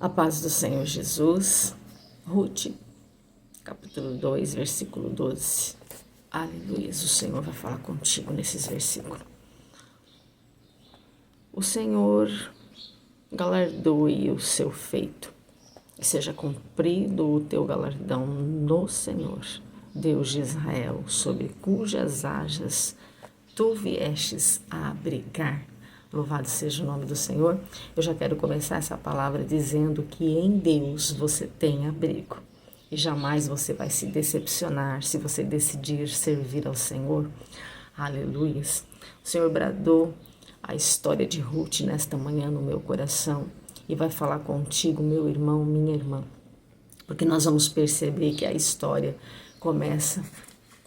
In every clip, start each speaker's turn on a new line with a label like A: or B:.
A: A paz do Senhor Jesus. Ruth, capítulo 2, versículo 12. Aleluia, o Senhor vai falar contigo nesses versículos. O Senhor galardoe o seu feito, e seja cumprido o teu galardão no Senhor, Deus de Israel, sobre cujas asas tu viestes a abrigar. Louvado seja o nome do Senhor. Eu já quero começar essa palavra dizendo que em Deus você tem abrigo. E jamais você vai se decepcionar se você decidir servir ao Senhor. Aleluias. O Senhor bradou a história de Ruth nesta manhã no meu coração e vai falar contigo, meu irmão, minha irmã. Porque nós vamos perceber que a história começa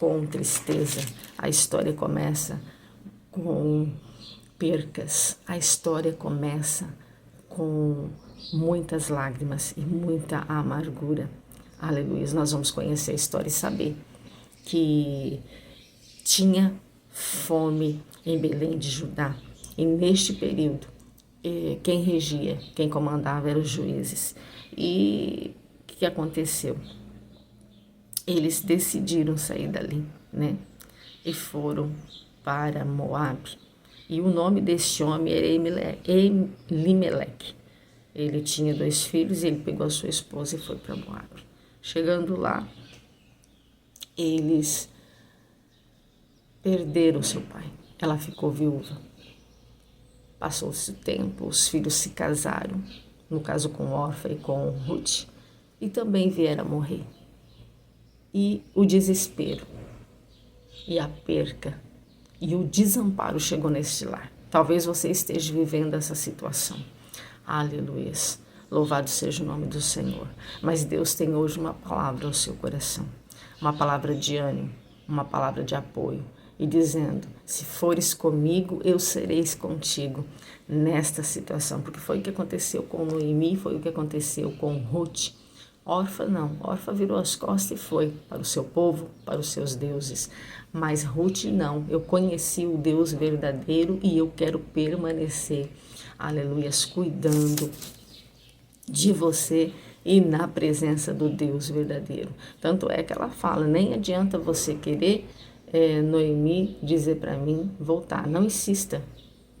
A: com tristeza, a história começa com percas, a história começa com muitas lágrimas e muita amargura. Aleluia. Nós vamos conhecer a história e saber que tinha fome em Belém de Judá. E neste período, quem regia, quem comandava eram os juízes. E o que aconteceu? Eles decidiram sair dali, né? E foram para Moabe. E o nome deste homem era Elimeleque. Ele tinha 2 filhos e ele pegou a sua esposa e foi para Moabe. Chegando lá, eles perderam seu pai. Ela ficou viúva. Passou-se o tempo, os filhos se casaram, no caso com Orfa e com Ruth, e também vieram a morrer. E o desespero, e a perca, e o desamparo chegou neste lar. Talvez você esteja vivendo essa situação. Aleluia. Louvado seja o nome do Senhor. Mas Deus tem hoje uma palavra ao seu coração. Uma palavra de ânimo, uma palavra de apoio. E dizendo, se fores comigo, eu sereis contigo nesta situação. Porque foi o que aconteceu com Noemi, foi o que aconteceu com Ruth. Orfa não, Orfa virou as costas e foi para o seu povo, para os seus deuses. Mas Ruth não, eu conheci o Deus verdadeiro e eu quero permanecer, aleluias, cuidando de você e na presença do Deus verdadeiro. Tanto é que ela fala, nem adianta você querer, Noemi, dizer para mim voltar, não insista.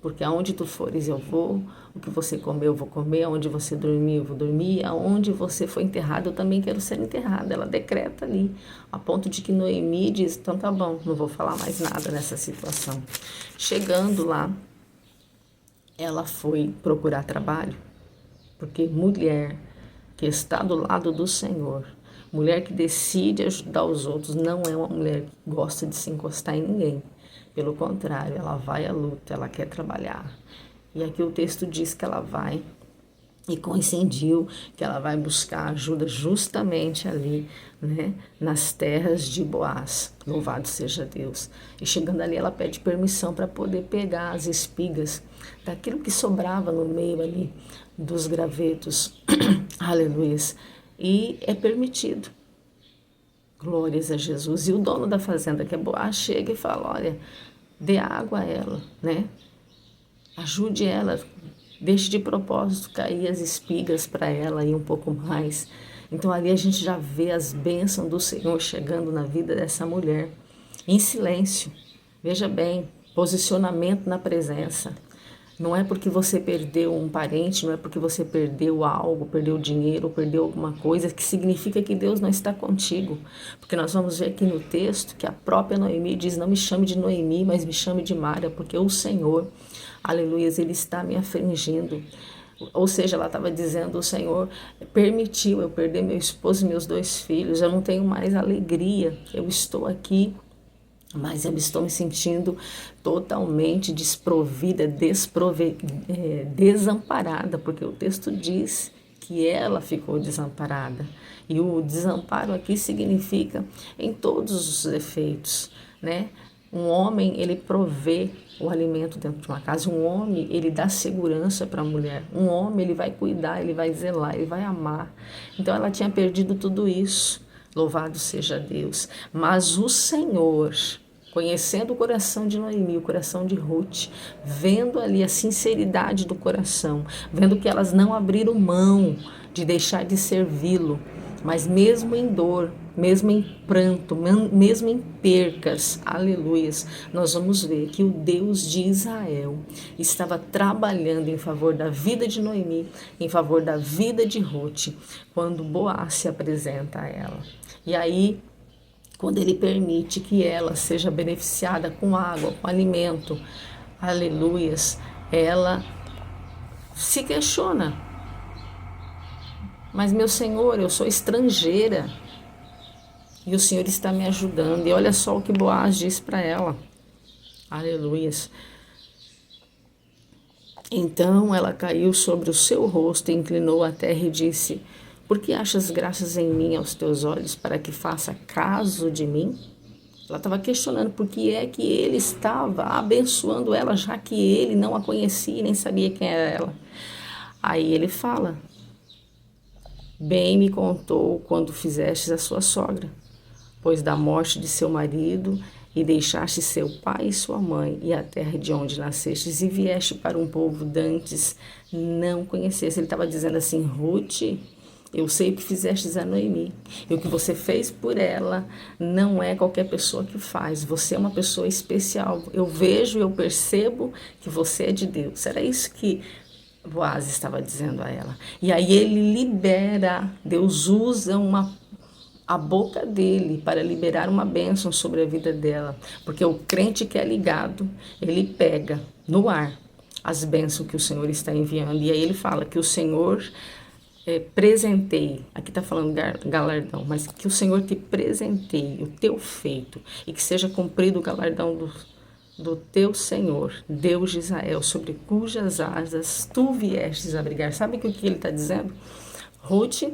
A: Porque aonde tu fores eu vou, o que você comer eu vou comer, aonde você dormir eu vou dormir, aonde você foi enterrado eu também quero ser enterrada. Ela decreta ali, a ponto de que Noemi diz, então tá bom, não vou falar mais nada nessa situação. Chegando lá, ela foi procurar trabalho, porque mulher que está do lado do Senhor, mulher que decide ajudar os outros, não é uma mulher que gosta de se encostar em ninguém. Pelo contrário, ela vai à luta, ela quer trabalhar. E aqui o texto diz que ela vai e coincidiu que ela vai buscar ajuda justamente ali, né, nas terras de Boaz. Louvado seja Deus. E chegando ali, ela pede permissão para poder pegar as espigas daquilo que sobrava no meio ali dos gravetos. Aleluia. E é permitido. Glórias a Jesus. E o dono da fazenda, que é Boaz, chega e fala, olha, dê água a ela, né? Ajude ela, deixe de propósito cair as espigas para ela e um pouco mais. Então ali a gente já vê as bênçãos do Senhor chegando na vida dessa mulher, em silêncio. Veja bem, posicionamento na presença. Não é porque você perdeu um parente, não é porque você perdeu algo, perdeu dinheiro, perdeu alguma coisa, que significa que Deus não está contigo. Porque nós vamos ver aqui no texto que a própria Noemi diz, não me chame de Noemi, mas me chame de Mara, porque o Senhor, aleluia, Ele está me afligindo. Ou seja, ela estava dizendo, o Senhor permitiu eu perder meu esposo e meus 2 filhos, eu não tenho mais alegria, eu estou aqui, mas eu estou me sentindo totalmente desprovida, desamparada, porque o texto diz que ela ficou desamparada. E o desamparo aqui significa em todos os efeitos, né? Um homem, ele provê o alimento dentro de uma casa. Um homem, ele dá segurança para a mulher. Um homem, ele vai cuidar, ele vai zelar, ele vai amar. Então, ela tinha perdido tudo isso. Louvado seja Deus. Mas o Senhor conhecendo o coração de Noemi, o coração de Ruth, vendo ali a sinceridade do coração, vendo que elas não abriram mão de deixar de servi-lo, mas mesmo em dor, mesmo em pranto, mesmo em percas, aleluias, nós vamos ver que o Deus de Israel estava trabalhando em favor da vida de Noemi, em favor da vida de Ruth, quando Boaz se apresenta a ela. E aí, quando ele permite que ela seja beneficiada com água, com alimento, aleluias, ela se questiona. Mas, meu Senhor, eu sou estrangeira e o Senhor está me ajudando. E olha só o que Boaz diz para ela. Aleluias. Então ela caiu sobre o seu rosto, inclinou a terra e disse: por que achas graças em mim aos teus olhos, para que faça caso de mim? Ela estava questionando por que é que ele estava abençoando ela, já que ele não a conhecia e nem sabia quem era ela. Aí ele fala: bem me contou quando fizestes a sua sogra, pois da morte de seu marido e deixaste seu pai e sua mãe e a terra de onde nascestes e vieste para um povo dantes não conhecesse. Ele estava dizendo assim: Ruth, eu sei o que fizestes a Noemi, e o que você fez por ela não é qualquer pessoa que faz, você é uma pessoa especial, eu vejo, eu percebo que você é de Deus. Era isso que Boaz estava dizendo a ela. E aí ele libera, Deus usa a boca dele para liberar uma bênção sobre a vida dela, porque o crente que é ligado, ele pega no ar as bênçãos que o Senhor está enviando. E aí ele fala que o Senhor presenteie, aqui está falando galardão, mas que o Senhor te presenteie o teu feito e que seja cumprido o galardão do teu Senhor, Deus de Israel, sobre cujas asas tu viestes abrigar. Sabe o que ele está dizendo? Ruth,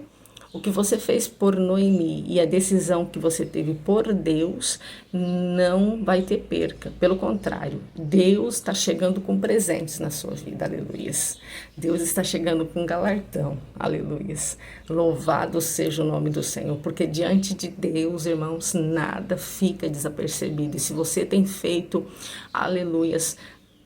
A: o que você fez por Noemi e a decisão que você teve por Deus não vai ter perca. Pelo contrário, Deus está chegando com presentes na sua vida, aleluias. Deus está chegando com galardão, aleluias. Louvado seja o nome do Senhor, porque diante de Deus, irmãos, nada fica desapercebido. E se você tem feito, aleluias,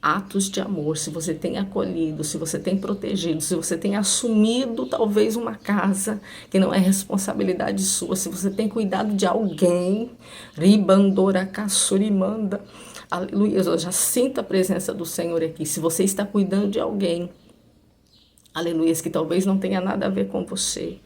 A: atos de amor, se você tem acolhido, se você tem protegido, se você tem assumido talvez uma casa que não é responsabilidade sua, se você tem cuidado de alguém, ribandora cassurimanda, aleluia, eu já sinto a presença do Senhor aqui. Se você está cuidando de alguém, aleluia, que talvez não tenha nada a ver com você,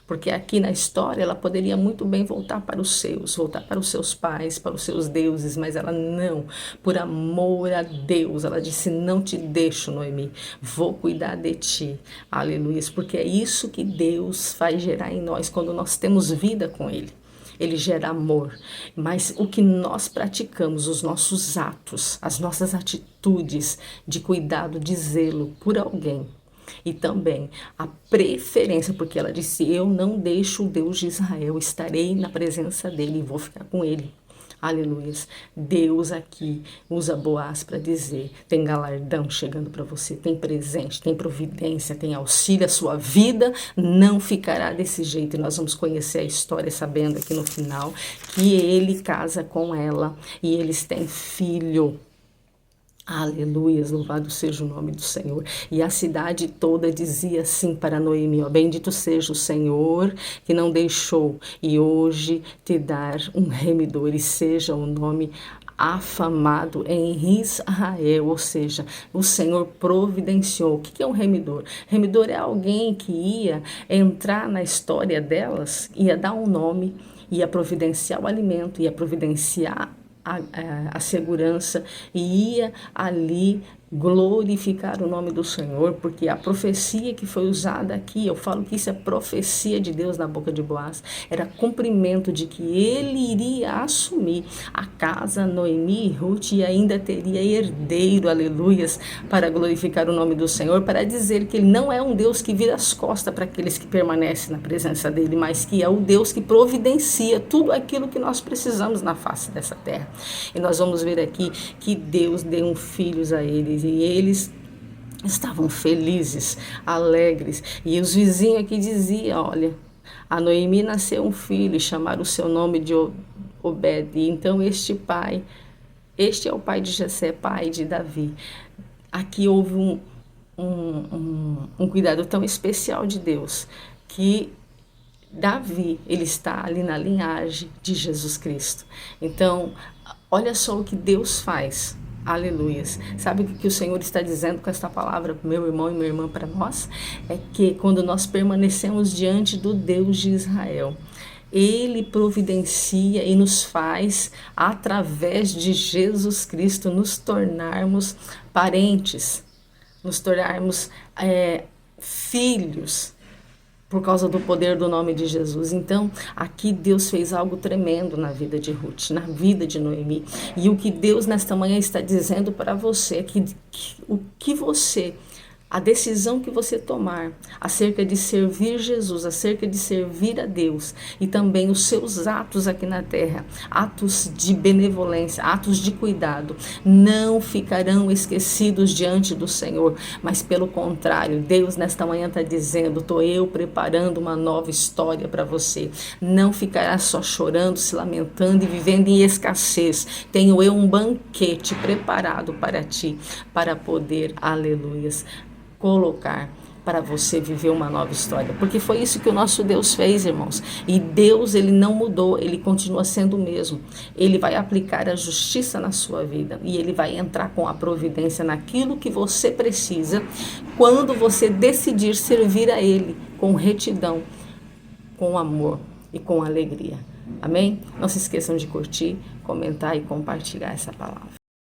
A: porque aqui na história ela poderia muito bem voltar para os seus, voltar para os seus pais, para os seus deuses, mas ela não, por amor a Deus, ela disse: não te deixo, Noemi, vou cuidar de ti, aleluia, porque é isso que Deus faz gerar em nós quando nós temos vida com Ele. Ele gera amor, mas o que nós praticamos, os nossos atos, as nossas atitudes de cuidado, de zelo por alguém, e também a preferência, porque ela disse: eu não deixo o Deus de Israel, estarei na presença dele e vou ficar com ele. Aleluias. Deus aqui usa Boaz para dizer: tem galardão chegando para você, tem presente, tem providência, tem auxílio, a sua vida não ficará desse jeito. E nós vamos conhecer a história sabendo aqui no final que ele casa com ela e eles têm filho. Aleluia, louvado seja o nome do Senhor. E a cidade toda dizia assim para Noemi: ó, bendito seja o Senhor que não deixou e hoje te dar um remidor, e seja o nome afamado em Israel. Ou seja, o Senhor providenciou. O que é um remidor? Remidor é alguém que ia entrar na história delas, ia dar um nome, ia providenciar o alimento, ia providenciar a segurança e ia ali glorificar o nome do Senhor, porque a profecia que foi usada aqui, eu falo que isso é profecia de Deus na boca de Boaz, era cumprimento de que ele iria assumir a casa Noemi e Ruth e ainda teria herdeiro, aleluias, para glorificar o nome do Senhor, para dizer que ele não é um Deus que vira as costas para aqueles que permanecem na presença dele, mas que é o Deus que providencia tudo aquilo que nós precisamos na face dessa terra. E nós vamos ver aqui que Deus deu filhos a eles, e eles estavam felizes, alegres. E os vizinhos aqui diziam: olha, a Noemi nasceu um filho e chamaram o seu nome de Obed. E então este pai Este é o pai de Jessé, pai de Davi. Aqui houve um cuidado tão especial de Deus, que Davi, ele está ali na linhagem de Jesus Cristo. Então, olha só o que Deus faz. Aleluias. Sabe o que o Senhor está dizendo com esta palavra, meu irmão e minha irmã, para nós? É que quando nós permanecemos diante do Deus de Israel, Ele providencia e nos faz, através de Jesus Cristo, nos tornarmos parentes, nos tornarmos filhos, por causa do poder do nome de Jesus. Então, aqui Deus fez algo tremendo na vida de Ruth, na vida de Noemi. E o que Deus nesta manhã está dizendo para você é que a decisão que você tomar acerca de servir Jesus, acerca de servir a Deus, e também os seus atos aqui na terra, atos de benevolência, atos de cuidado, não ficarão esquecidos diante do Senhor, mas pelo contrário, Deus nesta manhã está dizendo, estou eu preparando uma nova história para você. Não ficará só chorando, se lamentando e vivendo em escassez. Tenho eu um banquete preparado para ti, para poder, aleluias, colocar para você viver uma nova história, porque foi isso que o nosso Deus fez, irmãos. E Deus, ele não mudou, ele continua sendo o mesmo. Ele vai aplicar a justiça na sua vida e ele vai entrar com a providência naquilo que você precisa, quando você decidir servir a ele com retidão, com amor e com alegria. Amém? Não se esqueçam de curtir, comentar e compartilhar essa palavra.